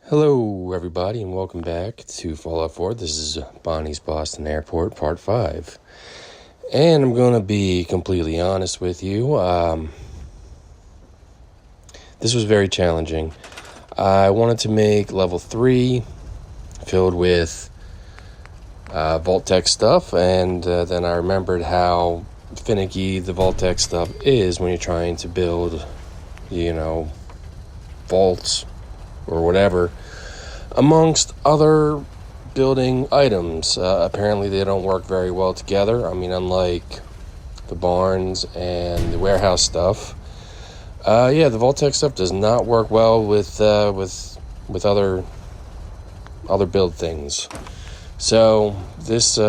Hello, everybody, and welcome back to Fallout 4. This is Bonnie's Boston Airport, Part 5. And I'm going to be completely honest with you. This was very challenging. I wanted to make Level 3 filled with work.Check stuff, and then I remembered how finicky the work.Check stuff is when you're trying to build, vaults or whatever, amongst other building items. Apparently they don't work very well together. I mean, unlike the barns and the warehouse stuff. The work.Check stuff does not work well with other build things. So this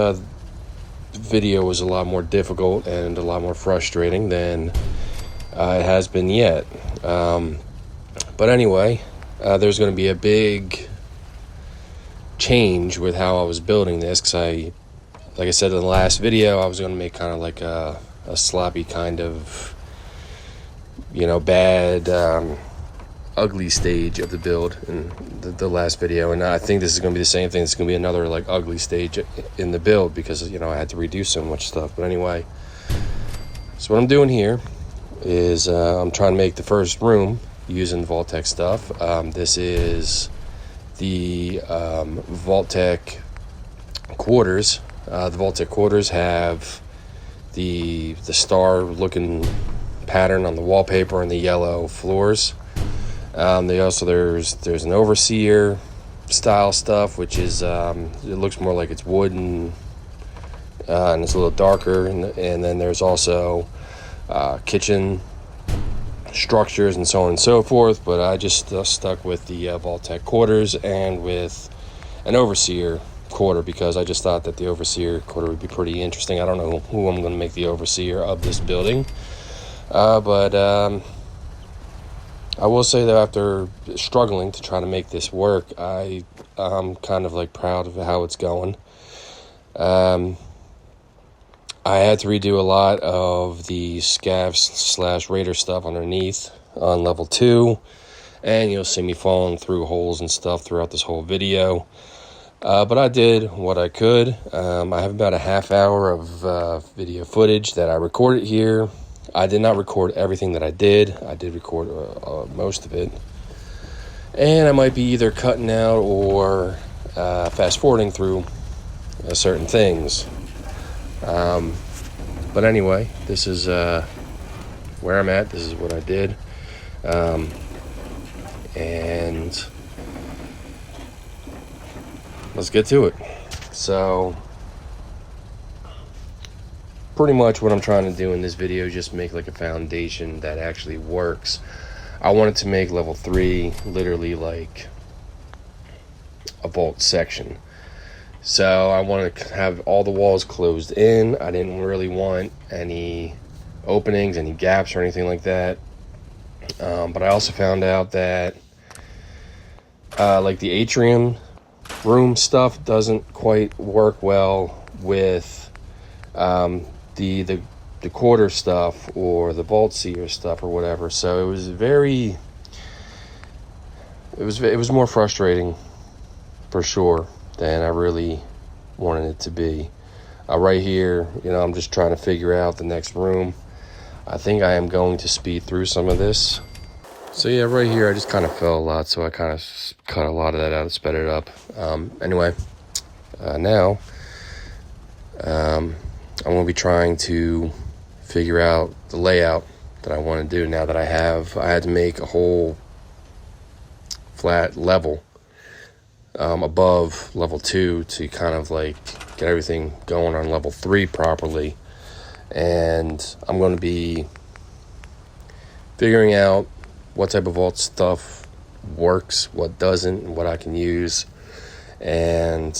video was a lot more difficult and a lot more frustrating than it has been yet. But anyway, there's going to be a big change with how I was building this, because like I said in the last video, I was going to make kind of like a sloppy kind of, bad, ugly stage of the build in the last video. And I think this is going to be the same thing. It's going to be another like ugly stage in the build because, I had to redo so much stuff. But anyway, so what I'm doing here is I'm trying to make the first room using the work.Check stuff. This is the work.Check quarters. The work.Check quarters have the star looking pattern on the wallpaper and the yellow floors. There's an overseer style stuff, which is it looks more like it's wood and it's a little darker, and then there's also kitchen structures and so on and so forth, but I just stuck with the work.Check quarters and with an overseer quarter because I just thought that the overseer quarter would be pretty interesting. I don't know who I'm going to make the overseer of this building, but I will say that after struggling to try to make this work, I'm kind of like proud of how it's going. I had to redo a lot of the scavs / raider stuff underneath on level 2, and you'll see me falling through holes and stuff throughout this whole video. But I did what I could. I have about a half hour of video footage that I recorded here. I did not record everything that I did. I did record most of it. And I might be either cutting out or fast forwarding through certain things. But anyway, this is where I'm at. This is what I did. And let's get to it. So pretty much what I'm trying to do in this video is just make like a foundation that actually works. I wanted to make level 3 literally like a vault section. So I want to have all the walls closed in. I didn't really want any openings, any gaps or anything like that. But I also found out that like the atrium room stuff doesn't quite work well with the quarter stuff or the vault seer stuff or whatever. So it was more frustrating for sure than I really wanted it to be. Right here, I'm just trying to figure out the next room. I think I am going to speed through some of this. So yeah, right here I just kind of fell a lot, so I kind of cut a lot of that out and sped it up. Anyway, now I'm going to be trying to figure out the layout that I want to do now that I had to make a whole flat level above level 2 to kind of like get everything going on level 3 properly. And I'm going to be figuring out what type of vault stuff works, what doesn't, and what I can use. And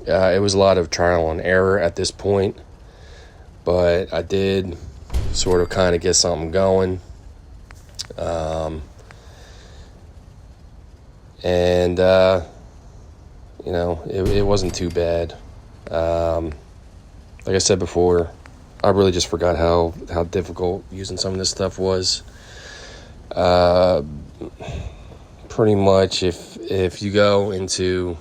it was a lot of trial and error at this point, but I did sort of kind of get something going. It wasn't too bad. Like I said before, I really just forgot how difficult using some of this stuff was. pretty much if you go into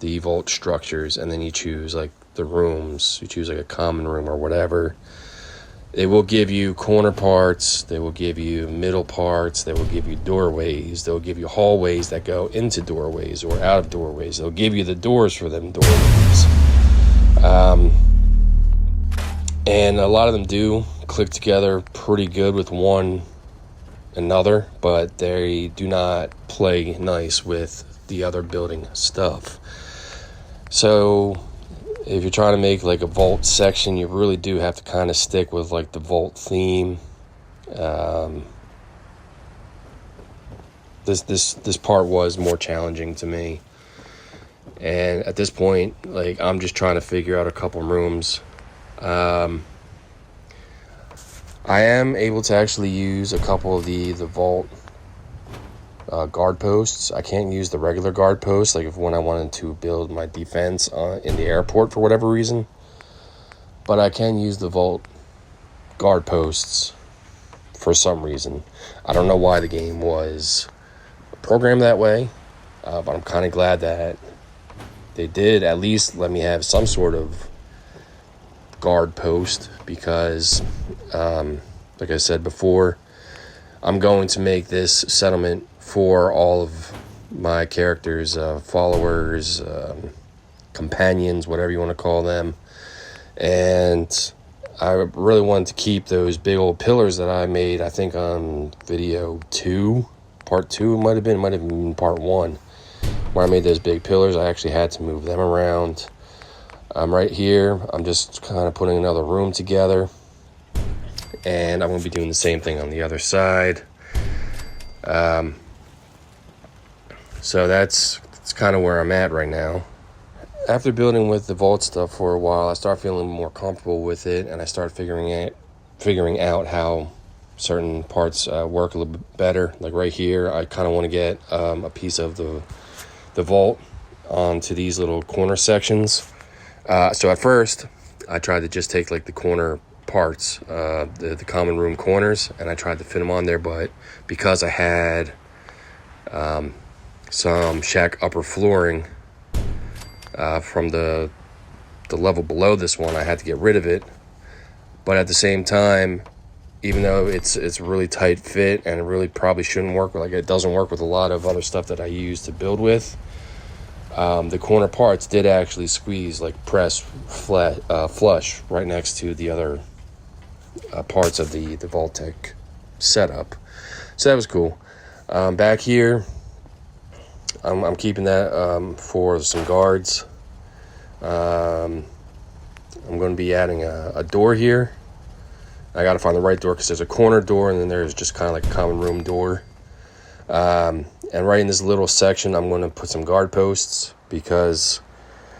the vault structures and then you choose like the rooms, you choose like a common room or whatever, they will give you corner parts, they will give you middle parts, they will give you doorways, they'll give you hallways that go into doorways or out of doorways, they'll give you the doors for them doorways. And a lot of them do click together pretty good with one another, but they do not play nice with the other building stuff. So if you're trying to make like a vault section, you really do have to kind of stick with like the vault theme. This part was more challenging to me, and at this point, like, I'm just trying to figure out a couple rooms. I am able to actually use a couple of the vault guard posts. I can't use the regular guard posts, like if when I wanted to build my defense in the airport for whatever reason. But I can use the vault guard posts for some reason. I don't know why the game was programmed that way, but I'm kind of glad that they did at least let me have some sort of guard post, because like I said before, I'm going to make this settlement for all of my characters, followers, companions, whatever you want to call them. And I really wanted to keep those big old pillars that I made, I think on video 2, part 2, it might have been part 1, where I made those big pillars. I actually had to move them around. Right here, I'm just kind of putting another room together, and I'm going to be doing the same thing on the other side. So that's kind of where I'm at right now. After building with the vault stuff for a while, I start feeling more comfortable with it, and I start figuring out how certain parts work a little bit better. Like right here, I kind of want to get a piece of the vault onto these little corner sections. So at first, I tried to just take like the corner parts, the common room corners, and I tried to fit them on there, but because I had some shack upper flooring from the level below this one, I had to get rid of it. But at the same time, even though it's a really tight fit and it really probably shouldn't work, like it doesn't work with a lot of other stuff that I use to build with, the corner parts did actually squeeze, like press flush right next to the other parts of the Vault-Tec setup. So that was cool. Back here, I'm keeping that for some guards. I'm going to be adding a door here. I got to find the right door because there's a corner door and then there's just kind of like a common room door. And right in this little section, I'm going to put some guard posts because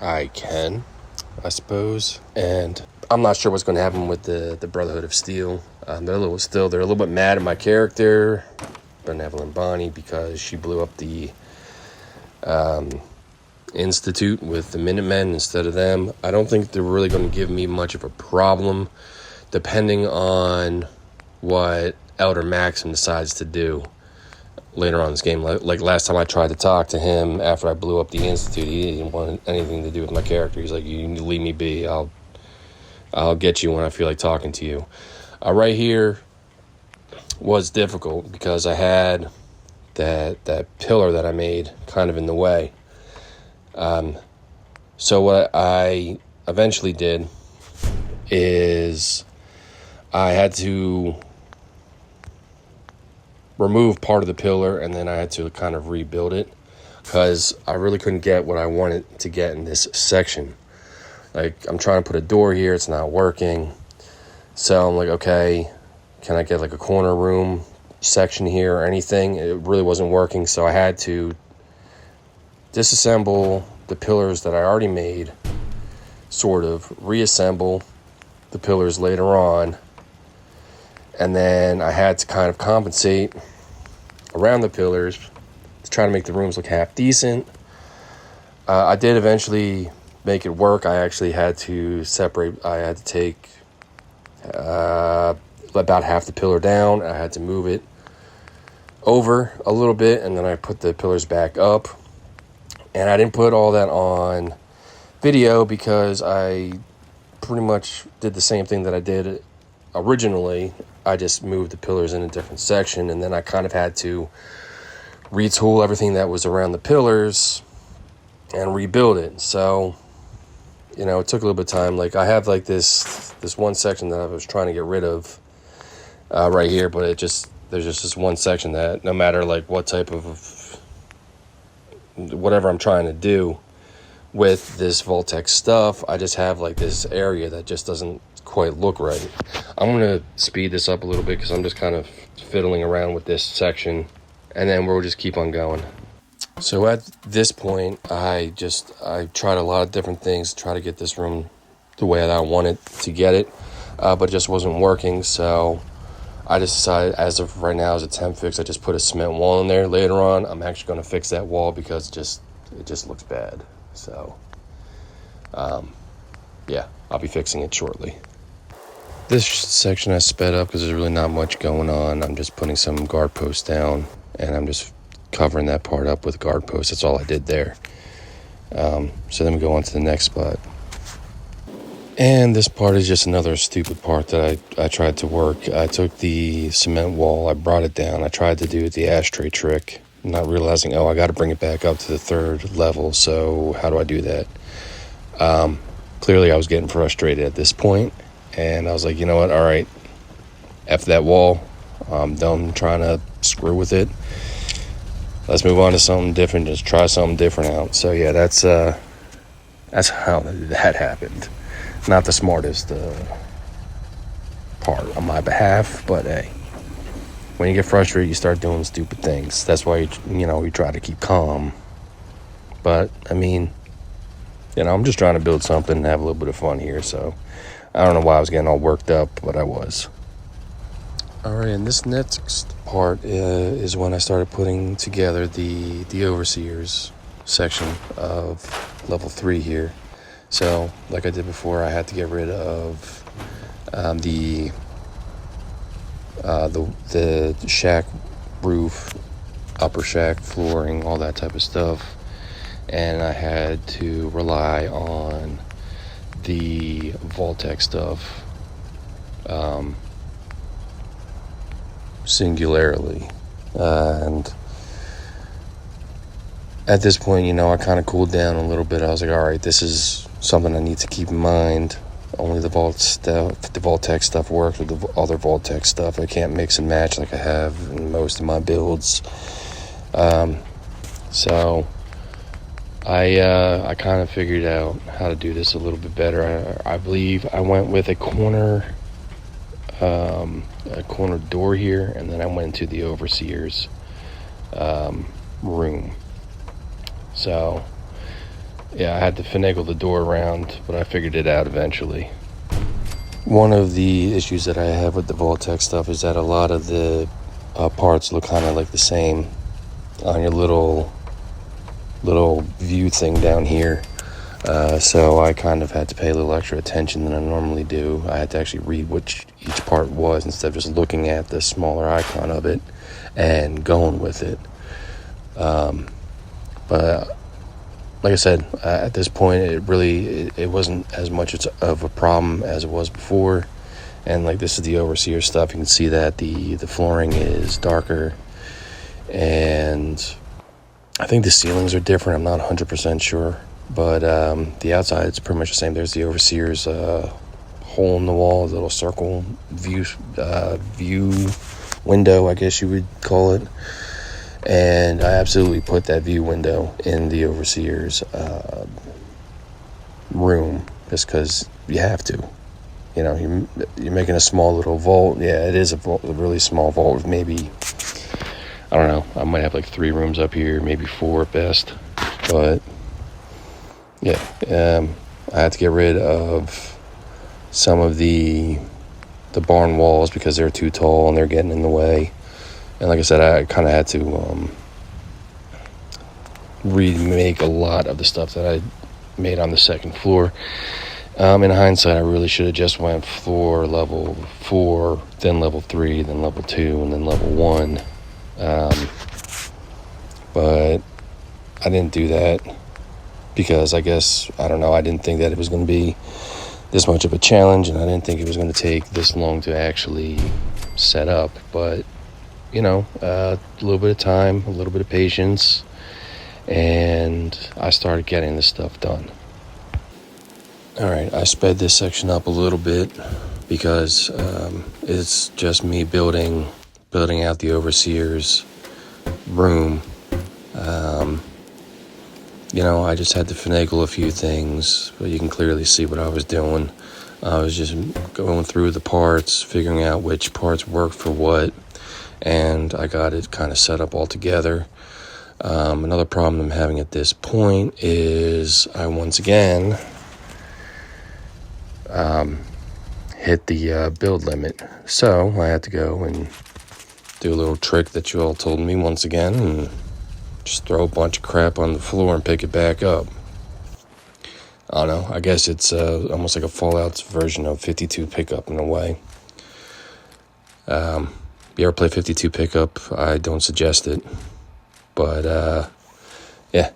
I can, I suppose. And I'm not sure what's going to happen with the Brotherhood of Steel. They're a little bit mad at my character, Benevolent Bonnie, because she blew up the Institute with the Minutemen instead of them. I don't think they're really going to give me much of a problem, depending on what Elder Maxim decides to do later on in this game. Like last time I tried to talk to him after I blew up the Institute, he didn't want anything to do with my character. He's like, you need to leave me be. I'll get you when I feel like talking to you. Right here was difficult because I had that pillar that I made kind of in the way. So what I eventually did is I had to remove part of the pillar, and then I had to kind of rebuild it because I really couldn't get what I wanted to get in this section. Like, I'm trying to put a door here, it's not working. So I'm like, okay, can I get like a corner room section here or anything? It really wasn't working, so I had to disassemble the pillars that I already made, sort of reassemble the pillars later on, and then I had to kind of compensate around the pillars to try to make the rooms look half decent. I did eventually make it work. I actually had to take about half the pillar down. I had to move it over a little bit, and then I put the pillars back up. And I didn't put all that on video because I pretty much did the same thing that I did originally. I just moved the pillars in a different section, and then I kind of had to retool everything that was around the pillars and rebuild it. So, you know, it took a little bit of time. Like, I have like this one section that I was trying to get rid of right here, but there's just this one section that no matter like what type of whatever I'm trying to do with this Voltex stuff, I just have like this area that just doesn't quite look right. I'm going to speed this up a little bit because I'm just kind of fiddling around with this section, and then we'll just keep on going. So at this point, I tried a lot of different things to try to get this room the way that I wanted to get it, but it just wasn't working. So I just decided, as of right now, as a temp fix, I just put a cement wall in there. Later on, I'm actually going to fix that wall because it just looks bad. So, yeah, I'll be fixing it shortly. This section I sped up because there's really not much going on. I'm just putting some guard posts down, and I'm just covering that part up with guard posts. That's all I did there. So then we go on to the next spot. And this part is just another stupid part that I tried to work. I took the cement wall, I brought it down. I tried to do the ashtray trick, not realizing, I got to bring it back up to the third level. So how do I do that? Clearly I was getting frustrated at this point, and I was like, you know what? All right, F that wall. I'm done trying to screw with it. Let's move on to something different. Just try something different out. So yeah, that's how that happened. Not the smartest part on my behalf, but hey, when you get frustrated, you start doing stupid things. That's why you try to keep calm. But I mean, I'm just trying to build something and have a little bit of fun here. So I don't know why I was getting all worked up, but I was. All right, and this next part is when I started putting together the overseers section of level 3 here. So, like I did before, I had to get rid of the shack roof, upper shack flooring, all that type of stuff, and I had to rely on the Voltex stuff singularly. And at this point, I kind of cooled down a little bit. I was like, all right, this is something I need to keep in mind. Only the Voltex stuff works with the other Voltex stuff. I can't mix and match like I have in most of my builds. So I kind of figured out how to do this a little bit better. I believe I went with a corner door here, and then I went into the overseer's room. So yeah, I had to finagle the door around, but I figured it out eventually. One of the issues that I have with the Voltex stuff is that a lot of the parts look kind of like the same on your little view thing down here. So I kind of had to pay a little extra attention than I normally do. I had to actually read what each part was instead of just looking at the smaller icon of it and going with it. But like I said, at this point, it wasn't as much of a problem as it was before. And like, this is the overseer stuff. You can see that the flooring is darker, and I think the ceilings are different. I'm not 100% sure, but the outside is pretty much the same. There's the overseer's hole in the wall, a little circle view window, I guess you would call it. And I absolutely put that view window in the overseer's room just because you have to. You're making a small little vault. Yeah, it is a really small vault with maybe, I don't know, I might have like 3 rooms up here, maybe 4 at best. But yeah, I had to get rid of some of the barn walls because they're too tall and they're getting in the way. And like I said, I kind of had to remake a lot of the stuff that I made on the second floor. In hindsight, I really should have just went floor level 4, then level 3, then level 2, and then level 1. But I didn't do that because I don't know, I didn't think that it was going to be this much of a challenge, and I didn't think it was going to take this long to actually set up. But, a little bit of time, a little bit of patience, and I started getting this stuff done. All right, I sped this section up a little bit because it's just me building out the overseer's room. I just had to finagle a few things, but you can clearly see what I was doing. I was just going through the parts, figuring out which parts worked for what, and I got it kind of set up all together. Another problem I'm having at this point is I once again hit the build limit. So I had to go and do a little trick that you all told me once again and just throw a bunch of crap on the floor and pick it back up. I don't know. I guess it's almost like a Fallout's version of 52 pickup in a way. You ever play 52 pickup? I don't suggest it. But, yeah.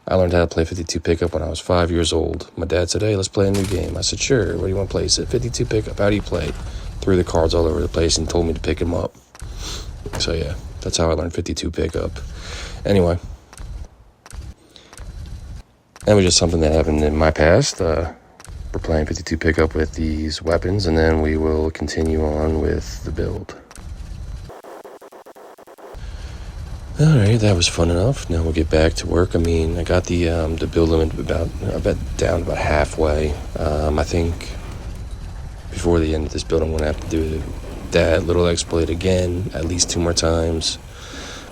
I learned how to play 52 pickup when I was 5 years old. My dad said, "Hey, let's play a new game." I said, "Sure. What do you want to play?" He said, "52 pickup. How do you play?" Threw the cards all over the place and told me to pick them up. So, yeah. That's how I learned 52 pickup. Anyway. That was just something that happened in my past. We're playing 52 pickup with these weapons, and then we will continue on with the build. Alright, that was fun enough. Now we'll get back to work. I got the build limit down about halfway. I think before the end of this build, I'm going to have to do that little exploit again at least 2 more times,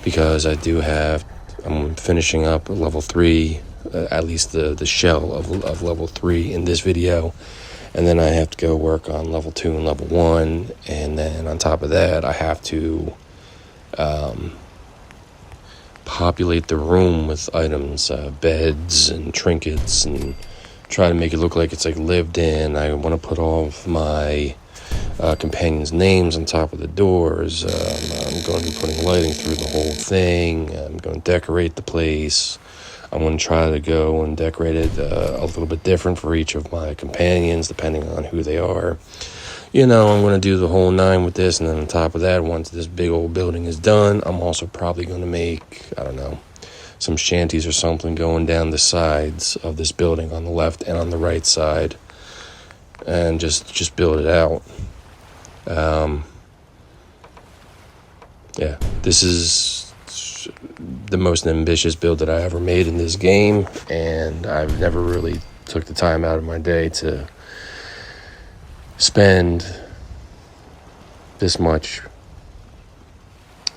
because I'm finishing up level 3, at least the shell of level 3 in this video, and then I have to go work on level 2 and level 1, and then on top of that I have to populate the room with items, beds and trinkets, and try to make it look like it's like lived in. I want to put all of my companions' names on top of the doors. I'm going to be putting lighting through the whole thing. I'm going to decorate the place. I'm going to try to go and decorate it a little bit different for each of my companions, depending on who they are. I'm going to do the whole 9 with this, and then on top of that, once this big old building is done, I'm also probably going to make, some shanties or something going down the sides of this building on the left and on the right side, and just build it out. This is the most ambitious build that I ever made in this game, and I've never really took the time out of my day to spend this much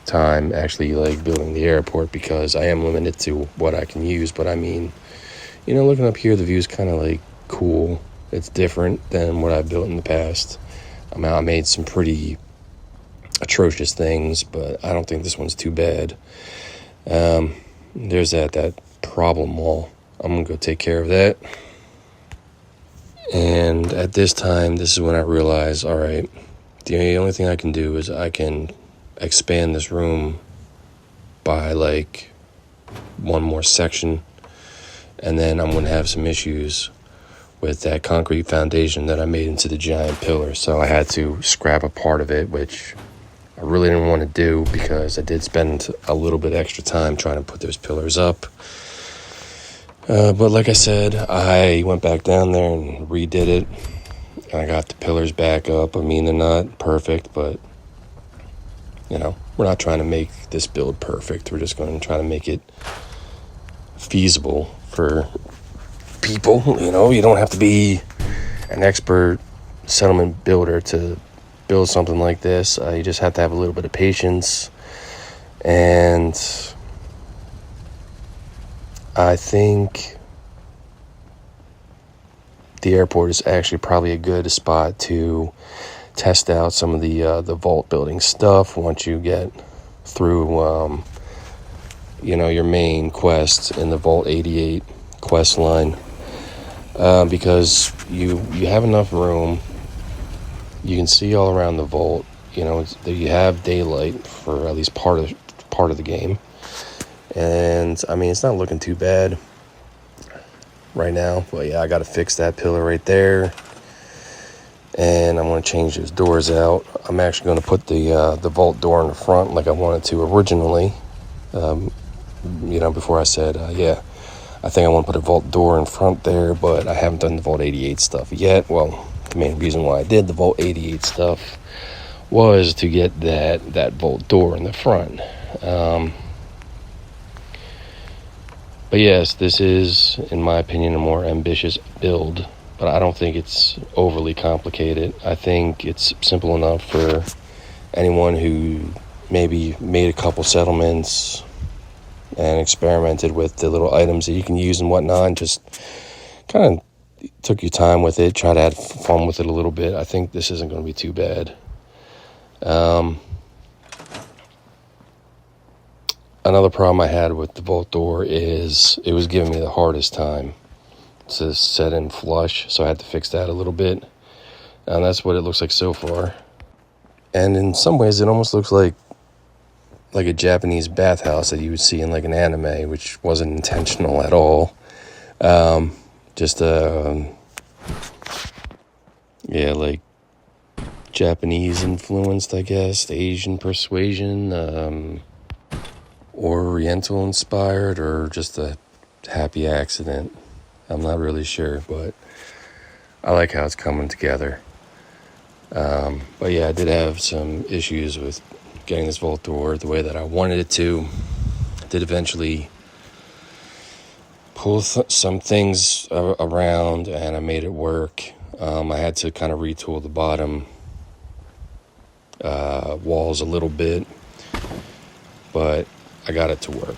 time actually building the airport, because I am limited to what I can use. But looking up here, the view is kind of cool. It's different than what I've built in the past. I made some pretty atrocious things, but I don't think this one's too bad. There's that problem wall. I'm gonna go take care of that. And at this time, this is when I realized, all right, the only thing I can do is I can expand this room by one more section, and then I'm going to have some issues with that concrete foundation that I made into the giant pillar. So I had to scrap a part of it, which I really didn't want to do, because I did spend a little bit extra time trying to put those pillars up. But like I said, I went back down there and redid it. I got the pillars back up. They're not perfect, but, we're not trying to make this build perfect. We're just going to try to make it feasible for people. You don't have to be an expert settlement builder to build something like this. You just have to have a little bit of patience. And I think the airport is actually probably a good spot to test out some of the vault building stuff once you get through your main quest in the Vault 88 quest line, because you have enough room. You can see all around the vault. You have daylight for at least part part of the game. And I mean, it's not looking too bad right now, but yeah, I got to fix that pillar right there, and I'm going to change those doors out. I'm actually going to put the vault door in the front like I wanted to originally. Before I said, I think I want to put a vault door in front there, but I haven't done the Vault 88 stuff yet. Well, the main reason why I did the Vault 88 stuff was to get that vault door in the front. But yes, this is, in my opinion, a more ambitious build, but I don't think it's overly complicated. I think it's simple enough for anyone who maybe made a couple settlements and experimented with the little items that you can use and whatnot, and just kind of took your time with it, try to have fun with it a little bit. I think this isn't going to be too bad. Another problem I had with the vault door is it was giving me the hardest time to set in flush, so I had to fix that a little bit. And that's what it looks like so far. And in some ways, it almost looks like a Japanese bathhouse that you would see in like an anime, which wasn't intentional at all. Like Japanese influenced, I guess, Asian persuasion, Oriental inspired, or just a happy accident. I'm not really sure, but I like how it's coming together. But yeah, I did have some issues with getting this vault door the way that I wanted it to. I did eventually pull some things around, and I made it work. I had to kind of retool the bottom walls a little bit, but I got it to work.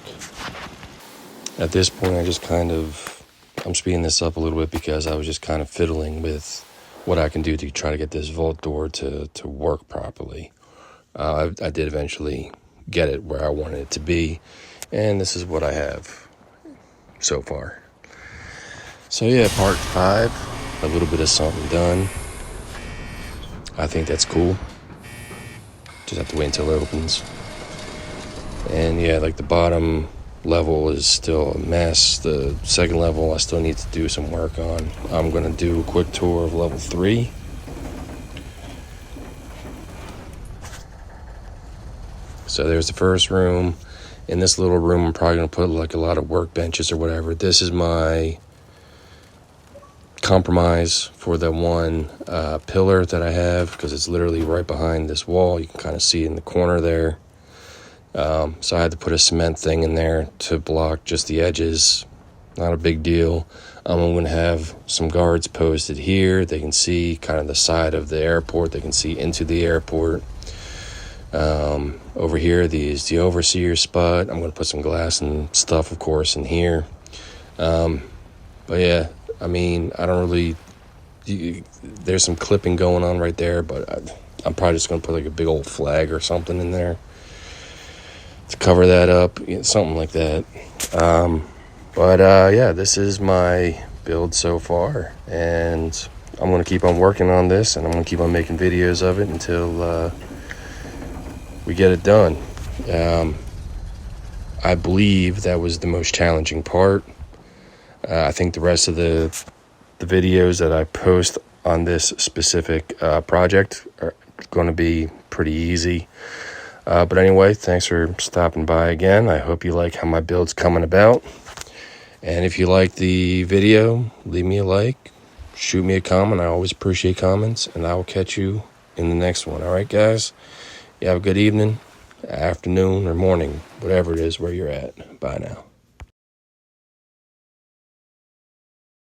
At this point, I'm speeding this up a little bit because I was just kind of fiddling with what I can do to try to get this vault door to work properly. I did eventually get it where I wanted it to be, and this is what I have so far. So yeah, part 5, a little bit of something done. I think that's cool. Just have to wait until it opens. And yeah, like the bottom level is still a mess. The second level I still need to do some work on. I'm going to do a quick tour of level 3. So there's the first room. In this little room, I'm probably going to put like a lot of workbenches or whatever. This is my compromise for the one pillar that I have, because it's literally right behind this wall. You can kind of see it in the corner there. So I had to put a cement thing in there to block just the edges. Not a big deal. I'm going to have some guards posted here. They can see kind of the side of the airport. They can see into the airport. Over here, is the overseer spot. I'm going to put some glass and stuff, of course, in here. But yeah, I mean, I don't really... there's some clipping going on right there, but I'm probably just going to put like a big old flag or something in there to cover that up, something like that. Yeah, this is my build so far, and I'm going to keep on working on this, and I'm going to keep on making videos of it until we get it done. I believe that was the most challenging part. I think the rest of the videos that I post on this specific project are going to be pretty easy. But anyway, thanks for stopping by again. I hope you like how my build's coming about. And if you like the video, leave me a like, shoot me a comment. I always appreciate comments, and I will catch you in the next one. All right, guys? You have a good evening, afternoon, or morning, whatever it is where you're at. Bye now.